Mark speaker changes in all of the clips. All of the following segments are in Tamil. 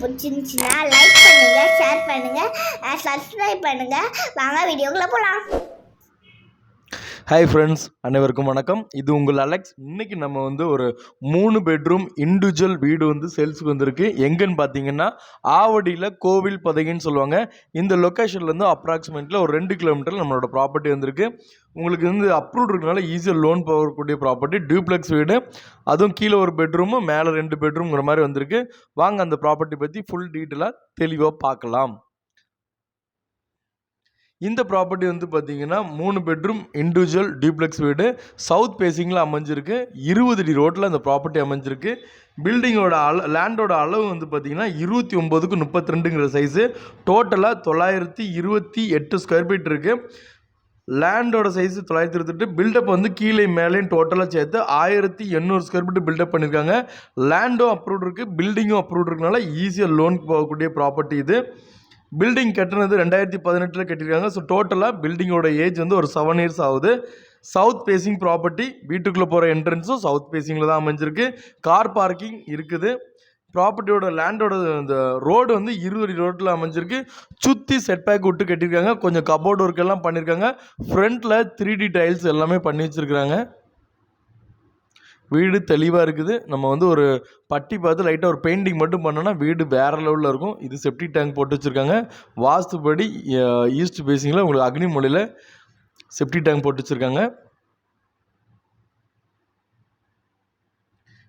Speaker 1: பிடிச்சிருந்துச்சுன்னா லைக் பண்ணுங்க, ஷேர் பண்ணுங்க, சப்ஸ்கிரைப் பண்ணுங்க. வாங்க வீடியோக்குள்ள போலாம்.
Speaker 2: ஹாய் ஃப்ரெண்ட்ஸ், அனைவருக்கும் வணக்கம். இது உங்கள் அலெக்ஸ். இன்றைக்கி நம்ம வந்து ஒரு 3 பெட்ரூம் இண்டிவிஜுவல் வீடு வந்து சேல்ஸுக்கு வந்திருக்கு. எங்கன்னு பார்த்தீங்கன்னா ஆவடியில் கோவில் பதகின்னு சொல்லுவாங்க. இந்த லொக்கேஷன்லேருந்து அப்ராக்சிமேட்டில் ஒரு 2 கிலோமீட்டரில் நம்மளோட ப்ராப்பர்ட்டி வந்திருக்கு. உங்களுக்கு வந்து அப்ரூவ்ட் இருக்கனால ஈஸியாக லோன் போகக்கூடிய ப்ராப்பர்ட்டி, டியூப்ளெக்ஸ் வீடு, அதுவும் கீழே ஒரு பெட்ரூமு மேலே 2 பெட்ரூம்ங்கிற மாதிரி வந்திருக்கு. வாங்க அந்த ப்ராப்பர்ட்டி பற்றி ஃபுல் டீட்டெயிலாக தெளிவாக பார்க்கலாம். இந்த ப்ராப்பர்ட்டி வந்து பார்த்தீங்கன்னா 3 பெட்ரூம் இண்டிவிஜுவல் டியூப்ளெக்ஸ் வீடு, சவுத் பேசிங்கில் அமைஞ்சிருக்கு. 20 அடி ரோட்டில் அந்த ப்ராப்பர்ட்டி அமைஞ்சிருக்கு. பில்டிங்கோட லேண்டோட அளவு வந்து பார்த்தீங்கன்னா 29க்கு 32ங்கிற சைஸு. டோட்டலாக 928 ஸ்கொயர் ஃபீட் இருக்குது. லேண்டோட சைஸு 928. பில்டப் வந்து கீழே மேலேயும் டோட்டலாக சேர்த்து 1800 ஸ்கொயர் ஃபீட் பில்டப் பண்ணியிருக்காங்க. லேண்டும் அப்ரூவ்ட் இருக்குது, பில்டிங்கும் அப்ரூவ்ட் இருக்கனால ஈஸியாக லோன் போகக்கூடிய ப்ராப்பர்ட்டி இது. பில்டிங் கட்டினது 2018 கட்டியிருக்காங்க. ஸோ டோட்டலாக பில்டிங்கோட ஏஜ் வந்து ஒரு 7 இயர்ஸ் ஆகுது. சவுத் பேசிங் ப்ராப்பர்ட்டி, வீட்டுக்குள்ளே போகிற என்ட்ரன்ஸும் சவுத் பேசிங்கில் தான் அமைஞ்சிருக்கு. கார் பார்க்கிங் இருக்குது. ப்ராப்பர்ட்டியோட லேண்டோட இந்த ரோடு வந்து 20 அடி ரோட்டில் அமைஞ்சிருக்கு. சுற்றி செட்பேக் விட்டு கட்டியிருக்காங்க. கொஞ்சம் கபோர்டு ஒர்க் எல்லாம் பண்ணியிருக்காங்க. ஃப்ரண்ட்டில் 3D டைல்ஸ் எல்லாமே பண்ணி வச்சுருக்குறாங்க. வீடு தெளிவாக இருக்குது. நம்ம வந்து ஒரு பட்டி பார்த்து லைட்டாக ஒரு பெயிண்டிங் மட்டும் பண்ணோன்னா வீடு வேறு லெவலில் இருக்கும். இது செப்டி டேங்க் போட்டு வச்சுருக்காங்க. வாஸ்துபடி ஈஸ்ட் பேசிங்கில் உங்களுக்கு அக்னி மூலையில் செப்டி டேங்க் போட்டு வச்சுருக்காங்க.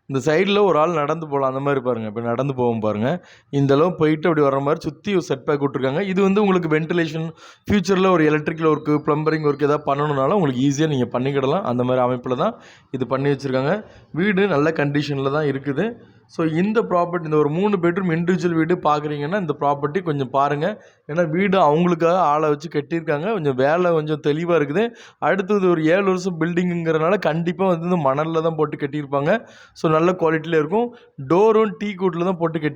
Speaker 2: இந்த சைடில் ஒரு ஆள் நடந்து போகலாம், அந்த மாதிரி பாருங்கள். இப்போ நடந்து போவோம் பாருங்கள். இந்த அளவு போயிட்டு அப்படி வர மாதிரி சுற்றி ஒரு செட் பேக் விட்ருக்காங்க. இது வந்து உங்களுக்கு வென்டிலேஷன், ஃப்யூச்சரில் ஒரு எலக்ட்ரிக்கல் ஒர்க்கு, ப்ளம்பரிங் ஒர்க் எதாவது பண்ணணுன்னாலும் உங்களுக்கு ஈஸியாக நீங்கள் பண்ணிக்கிடலாம். அந்த மாதிரி அமைப்பில் தான் இது பண்ணி வச்சுருக்காங்க. வீடு நல்ல கண்டிஷனில் தான் இருக்குது. ஸோ இந்த ப்ராப்பர்ட்டி, இந்த ஒரு 3 பெட்ரூம் இண்டிவிஜுவல் வீடு பார்க்குறீங்கன்னா இந்த ப்ராப்பர்ட்டி கொஞ்சம் பாருங்கள். ஏன்னா வீடு அவங்களுக்காக ஆளை வச்சு கட்டியிருக்காங்க. கொஞ்சம் வேலை கொஞ்சம் தெளிவாக இருக்குது. அடுத்தது ஒரு 7 வருஷம் பில்டிங்குங்கிறனால கண்டிப்பாக வந்து மணலில் தான் போட்டு கட்டியிருப்பாங்க. ஸோ நல்ல குவாலிட்டியில் இருக்கும். டோரும் டீ கூட்டில் தான் போட்டு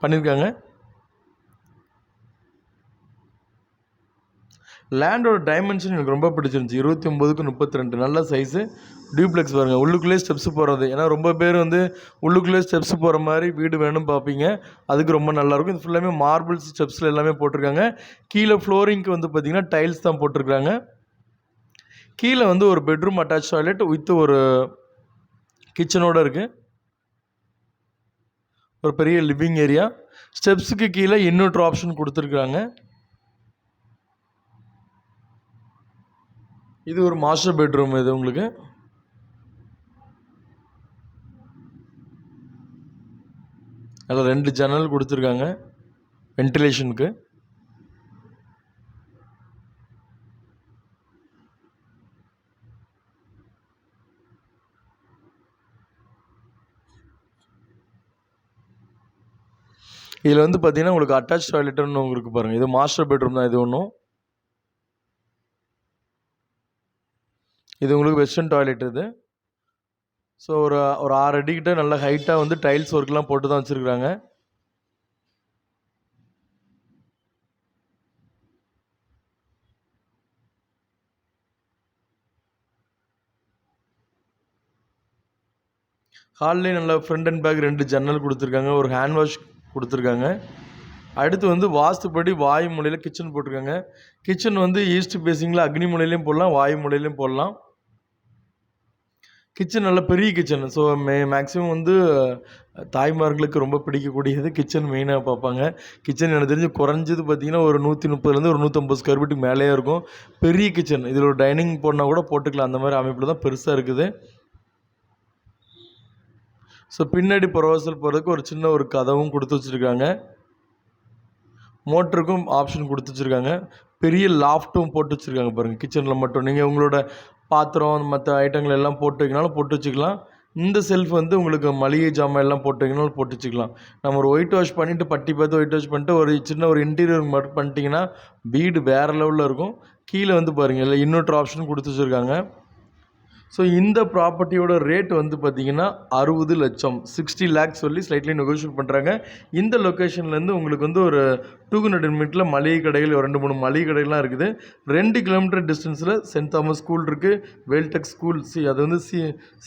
Speaker 2: பண்ணியிருக்காங்க. லேண்டோட டைமென்ஷன் எனக்கு ரொம்ப பிடிச்சிருந்துச்சி. 29க்கு 32 நல்ல சைஸு. டியூப்ளெக்ஸ் பாருங்கள். உள்ளுக்குள்ளே ஸ்டெப்ஸு போகிறது. ஏன்னா ரொம்ப பேர் வந்து உள்ளுக்குள்ளே ஸ்டெப்ஸு போகிற மாதிரி வீடு வேணும் பார்ப்பீங்க. அதுக்கு ரொம்ப நல்லாயிருக்கும். இது ஃபுல்லாமே மார்பிள்ஸ் ஸ்டெப்ஸில் எல்லாமே போட்டிருக்காங்க. கீழே ஃப்ளோரிங்க்கு வந்து பார்த்திங்கன்னா டைல்ஸ் தான் போட்டிருக்காங்க. கீழே வந்து ஒரு பெட்ரூம் அட்டாச் டாய்லெட் வித் ஒரு கிச்சனோடு இருக்குது. ஒரு பெரிய லிவிங் ஏரியா. ஸ்டெப்ஸுக்கு கீழே இன்வெர்டர் ஆப்ஷன் கொடுத்துருக்குறாங்க. இது ஒரு மாஸ்டர் பெட்ரூம். இது உங்களுக்கு அதில் 2 ஜன்னல் கொடுத்துருக்காங்க வென்டிலேஷனுக்கு. இதில் வந்து பார்த்தீங்கன்னா உங்களுக்கு அட்டாச் டாய்லெட்டுன்னு உங்களுக்கு பாருங்கள். இது மாஸ்டர் பெட்ரூம் தான். இது ஒன்றும் இது உங்களுக்கு வெஸ்டர்ன் டாய்லெட் இது. ஸோ ஒரு 6 அடிக்கிட்ட நல்ல ஹைட்டாக வந்து டைல்ஸ் ஒர்க்லாம் போட்டு தான் வச்சுருக்குறாங்க. ஹால்லேயே நல்லா ஃப்ரண்ட் அண்ட் பேக் 2 ஜன்னல் கொடுத்துருக்காங்க. ஒரு ஹேண்ட் வாஷ் கொடுத்துருக்காங்க. அடுத்து வந்து வாஸ்துப்படி வாயு மூலையில் கிச்சன் போட்டிருக்காங்க. கிச்சன் வந்து ஈஸ்ட் பேசிங்கில் அக்னி மூலையிலையும் போடலாம், வாயு மூலையிலையும் போடலாம். கிச்சன் நல்ல பெரிய கிச்சன். ஸோ மேக்ஸிமம் வந்து தாய்மார்களுக்கு ரொம்ப பிடிக்கக்கூடியது கிச்சன் மெயினாக பார்ப்பாங்க. கிச்சன் எனக்கு தெரிஞ்சு குறைஞ்சது பார்த்திங்கன்னா ஒரு 130லேருந்து ஒரு 150 ஸ்கொயர் ஃபீட்டுக்கு மேலேயே இருக்கும். பெரிய கிச்சன். இதில் ஒரு டைனிங் போடனா கூட போட்டுக்கலாம். அந்த மாதிரி அமைப்பில் தான் பெருசாக இருக்குது. ஸோ பின்னாடி புறவாசல் போகிறதுக்கு ஒரு சின்ன ஒரு கதவும் கொடுத்து வச்சுருக்காங்க. மோட்டருக்கும் ஆப்ஷன் கொடுத்து வச்சுருக்காங்க. பெரிய லாஃப்ட்டும் போட்டு வச்சுருக்காங்க பாருங்கள். கிச்சனில் மட்டும் நீங்கள் உங்களோட பாத்திரம் மற்ற ஐட்டங்கள் எல்லாம் போட்டு வைக்கனாலும் போட்டு வச்சுக்கலாம். இந்த செல்ஃப் வந்து உங்களுக்கு மளிகை ஜாமான் எல்லாம் போட்டு வைக்கனாலும் போட்டு வச்சுக்கலாம். நம்ம ஒரு ஒயிட் வாஷ் பண்ணிவிட்டு பட்டி பார்த்து ஒயிட் வாஷ் பண்ணிட்டு ஒரு சின்ன ஒரு இன்டீரியர் மட்டும் பண்ணிட்டீங்கன்னா வீடு வேறு லெவலில் இருக்கும். கீழே வந்து பாருங்கள் இல்லை இன்வெர்டர் ஆப்ஷன் கொடுத்து வச்சுருக்காங்க. ஸோ இந்த ப்ராப்பர்ட்டியோட ரேட் வந்து பார்த்திங்கன்னா 60 லட்சம், 60 லேக்ஸ் சொல்லி ஸ்லைட்லி நெகோஷியேட் பண்ணுறாங்க. இந்த லொக்கேஷன்லேருந்து உங்களுக்கு வந்து ஒரு 200 மீட்டரில் மளிகை கடைகள், ஒரு 2-3 மளிகை கடைகள்லாம் இருக்குது. 2 கிலோமீட்டர் டிஸ்டன்ஸில் சென்ட் தாமஸ் ஸ்கூல் இருக்குது. வேல்டெக் ஸ்கூல், அது வந்து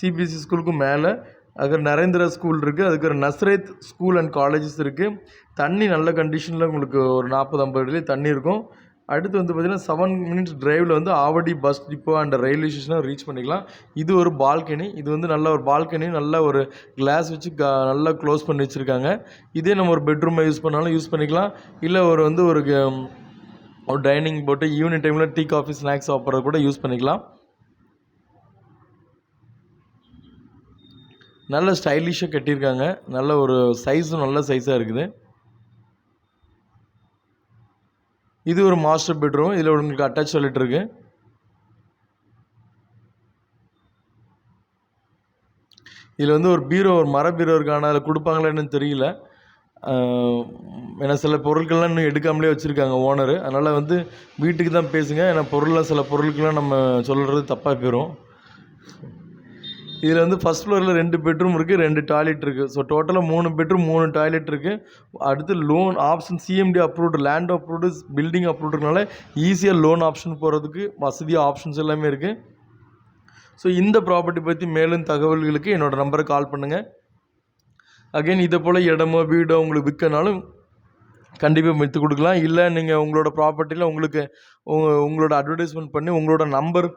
Speaker 2: சிபிஎஸ்சி ஸ்கூலுக்கு மேலே அதுக்கு நரேந்திரா ஸ்கூல் இருக்குது, அதுக்கு ஒரு நஸ்ரேத் ஸ்கூல் அண்ட் காலேஜஸ் இருக்குது. தண்ணி நல்ல கண்டிஷனில் உங்களுக்கு ஒரு 40-50 அடியிலே தண்ணி இருக்கும். அடுத்து வந்து பார்த்திங்கன்னா 7 மினிட்ஸ் டிரைவில் வந்து Avadi bus depot and railway ஸ்டேஷனை ரீச் பண்ணிக்கலாம். இது ஒரு பால்கனி. இது வந்து நல்ல ஒரு பால்கனி, நல்ல ஒரு கிளாஸ் வச்சு நல்லா க்ளோஸ் பண்ணி வச்சுருக்காங்க. இதே நம்ம ஒரு பெட்ரூமை யூஸ் பண்ணாலும் யூஸ் பண்ணிக்கலாம். இல்லை ஒரு டைனிங் போட்டு ஈவினிங் டைமில் டீ காஃபி ஸ்நாக்ஸ் சாப்பிட்றது கூட யூஸ் பண்ணிக்கலாம். நல்ல ஸ்டைலிஷாக கட்டியிருக்காங்க. நல்ல ஒரு சைஸும் நல்ல சைஸாக இருக்குது. இது ஒரு மாஸ்டர் பெட்ரூம். இதில் உங்களுக்கு அட்டாச் டாய்லெட் இருக்குது. இதில் வந்து ஒரு பீரோ, ஒரு மர பீரோ இருக்கான அதில் கொடுப்பாங்களா என்னன்னு தெரியல. ஏன்னா சில பொருட்கள்லாம் இன்னும் எடுக்காமலே வச்சுருக்காங்க ஓனரு. அதனால் வந்து வீட்டுக்கு தான் பேசுங்க. ஏன்னா சில பொருட்கள்லாம் நம்ம சொல்கிறது தப்பாக போயிடும். இதில் வந்து ஃபஸ்ட் ஃப்ளோரில் 2 பெட்ரூம் இருக்குது, 2 டாய்லெட் இருக்குது. ஸோ டோட்டலாக 3 பெட்ரூம் 3 டாய்லெட் இருக்குது. அடுத்து loan option CMD approved, land approved, building அப்ரூவ்டுனால ஈஸியாக லோன் ஆப்ஷன் போகிறதுக்கு வசதியாக ஆப்ஷன்ஸ் எல்லாமே இருக்குது. ஸோ இந்த ப்ராப்பர்ட்டி பற்றி மேலும் தகவல்களுக்கு என்னோடய நம்பரை கால் பண்ணுங்கள். அகைன் இதை போல் இடமோ வீடோ உங்களுக்கு விற்கனாலும் கண்டிப்பாக விற்று கொடுக்கலாம். இல்லை நீங்கள் உங்களோட ப்ராப்பர்ட்டியில் உங்களோட அட்வர்டைஸ்மெண்ட் பண்ணி உங்களோட நம்பர்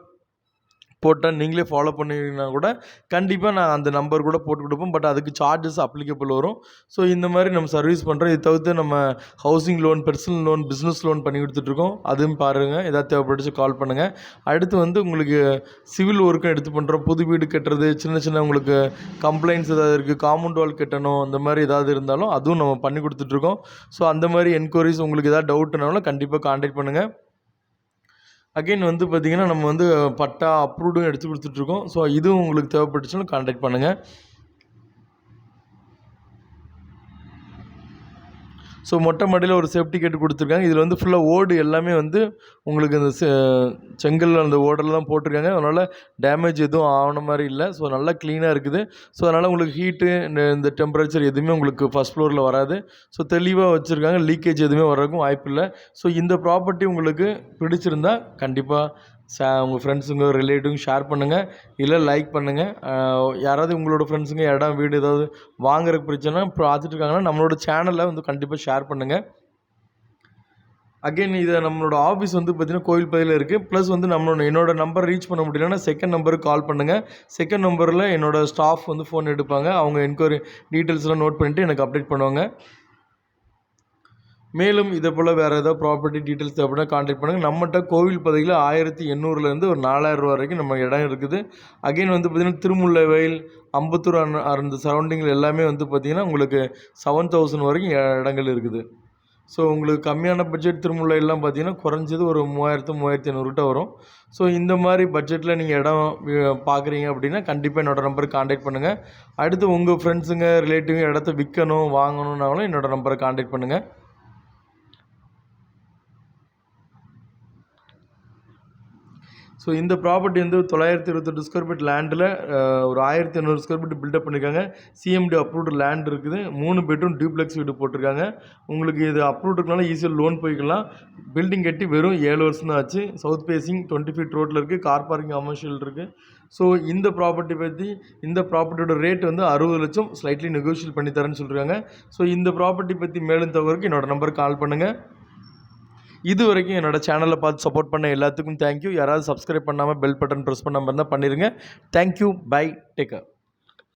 Speaker 2: போட்டால் நீங்களே ஃபாலோ பண்ணிங்கன்னா கூட கண்டிப்பாக நான் அந்த நம்பர் கூட போட்டு கொடுப்போம். பட் அதுக்கு சார்ஜஸ் அப்ளிகபிள் வரும். ஸோ இந்த மாதிரி நம்ம சர்வீஸ் பண்ணுறோம். இது தவிர்த்து நம்ம housing loan, personal loan, business loan பண்ணி கொடுத்துட்ருக்கோம். அதுவும் பாருங்கள். ஏதாவது தேவைப்பட்டுச்சு கால் பண்ணுங்கள். அடுத்து வந்து உங்களுக்கு சிவில் ஒர்க்கும் எடுத்து பண்ணுறோம். புது வீடு கட்டுறது, சின்ன சின்ன உங்களுக்கு கம்ப்ளைண்ட்ஸ் ஏதாவது இருக்குது, காம்பவுண்ட் வால் கட்டணும், இந்த மாதிரி ஏதாவது இருந்தாலும் அதுவும் நம்ம பண்ணி கொடுத்துட்ருக்கோம். ஸோ அந்த மாதிரி என்கொயரிஸ் உங்களுக்கு ஏதாவது டவுட்னாலும் கண்டிப்பாக கான்டாக்ட் பண்ணுங்கள். அகைன் வந்து பார்த்திங்கன்னா நம்ம வந்து பட்டா அப்ரூவ்டும் எடுத்து கொடுத்துட்ருக்கோம். ஸோ இதுவும் உங்களுக்கு தேவைப்பட்டுச்சுன்னா கான்டாக்ட் பண்ணுங்கள். ஸோ மொட்டை மாடியில் ஒரு சேஃப்டி கேட் கொடுத்துருக்காங்க. இதில் வந்து ஃபுல்லாக ஓடு எல்லாமே வந்து உங்களுக்கு இந்த செங்கல் அந்த ஓடெல்லாம் போட்டிருக்காங்க. அதனால் டேமேஜ் எதுவும் ஆன மாதிரி இல்லை. ஸோ நல்லா க்ளீனாக இருக்குது. ஸோ அதனால் உங்களுக்கு ஹீட்டு இந்த டெம்பரேச்சர் எதுவுமே உங்களுக்கு ஃபஸ்ட் ஃப்ளோரில் வராது. ஸோ தெளிவாக வச்சுருக்காங்க. லீக்கேஜ் எதுவுமே வர்றதுக்கும் வாய்ப்பு இல்லை. ஸோ இந்த ப்ராப்பர்ட்டி உங்களுக்கு பிடிச்சிருந்தா கண்டிப்பாக உங்கள் ஃப்ரெண்ட்ஸுங்க ரிலேட்டிவ்ங்க ஷேர் பண்ணுங்கள், இல்லை லைக் பண்ணுங்கள். யாராவது உங்களோட ஃப்ரெண்ட்ஸுங்க இடம் வீடு ஏதாவது வாங்குறதுக்கு பிரச்சனை பார்த்துட்டு இருக்காங்கன்னா நம்மளோட சேனலை வந்து கண்டிப்பாக ஷேர் பண்ணுங்கள். அகைன் இதை நம்மளோட ஆஃபீஸ் வந்து பார்த்திங்கன்னா கோயில்பதியில் இருக்குது. ப்ளஸ் வந்து என்னோட நம்பர் ரீச் பண்ண முடியலன்னா செகண்ட் நம்பருக்கு கால் பண்ணுங்கள். செகண்ட் நம்பரில் என்னோடய ஸ்டாஃப் வந்து ஃபோன் எடுப்பாங்க. அவங்க என்கொயரி டீட்டெயில்ஸ்லாம் நோட் பண்ணிவிட்டு எனக்கு அப்டேட் பண்ணுவாங்க. மேலும் இதே போல் வேறு ஏதாவது ப்ராப்பர்ட்டி டீட்டெயில்ஸ் தேவைப்பட்டா கான்டாக்ட் பண்ணுங்கள். நம்மகிட்ட கோவில்பதியில் 1800 ஒரு 4000 ரூபா வரைக்கும் நம்ம இடம் இருக்குது. அகைன் வந்து பார்த்திங்கன்னா திருமுல்லைவயல், அம்பத்தூர் அந்த சரௌண்டிங்கில் எல்லாமே வந்து பார்த்திங்கன்னா உங்களுக்கு 7000 வரைக்கும் இடங்கள் இருக்குது. ஸோ உங்களுக்கு கம்மியான பட்ஜெட் திருமுல்லையெல்லாம் பார்த்திங்கன்னா குறைஞ்சது ஒரு 3000-3500 வரும். ஸோ இந்த மாதிரி பட்ஜெட்டில் நீங்கள் இடம் பார்க்குறீங்க அப்படின்னா கண்டிப்பாக என்னோடய நம்பருக்கு கான்டாக்ட் பண்ணுங்கள். அடுத்து உங்கள் ஃப்ரெண்ட்ஸுங்க ரிலேட்டிவ் இடத்த விற்கணும் வாங்கணுன்னாலும் என்னோடய நம்பரை கான்டாக்ட் பண்ணுங்கள். ஸோ இந்த ப்ராப்பர்ட்டி வந்து 928 ஸ்கொயர் ஃபீட் லேண்டில் ஒரு 1500 ஸ்கொயர் ஃபீட் பில்டப் பண்ணியிருக்காங்க. சிஎம்டி அப்ரூவ்டு லேண்ட் இருக்குது. 3 பெட்ரூம் டியூப்ளெக்ஸ் வீடு போட்டிருக்காங்க. உங்களுக்கு இது அப்ரூவ்டுனால ஈஸியாக லோன் போய்க்கலாம். பில்டிங் கட்டி வெறும் 7 வருஷம் தான் ஆச்சு. சவுத் ஃபேஸிங் 20 ஃபீட் ரோட்டில் இருக்குது. கார் பார்க்கிங் கமர்ஷியல் இருக்குது. ஸோ இந்த ப்ராப்பர்ட்டியோட ரேட் வந்து 60 லட்சம் ஸ்லைட்லி நெகோஷியேட் பண்ணி தரேன்னு சொல்லியிருக்காங்க. ஸோ இந்த ப்ராப்பர்ட்டி பற்றி மேலும் தகவலுக்கு என்னோடய நம்பருக்கு கால் பண்ணுங்கள். இது வரைக்கும் என்னோடய சேனலை பார்த்து சப்போர்ட் பண்ண எல்லாத்துக்கும் தேங்க்யூ. யாராவது சப்ஸ்கிரைப் பண்ணாமல் பெல் பட்டன் ப்ரெஸ் பண்ணாமல் இருந்தால் பண்ணிடுங்க. தேங்க்யூ. பை. Take care.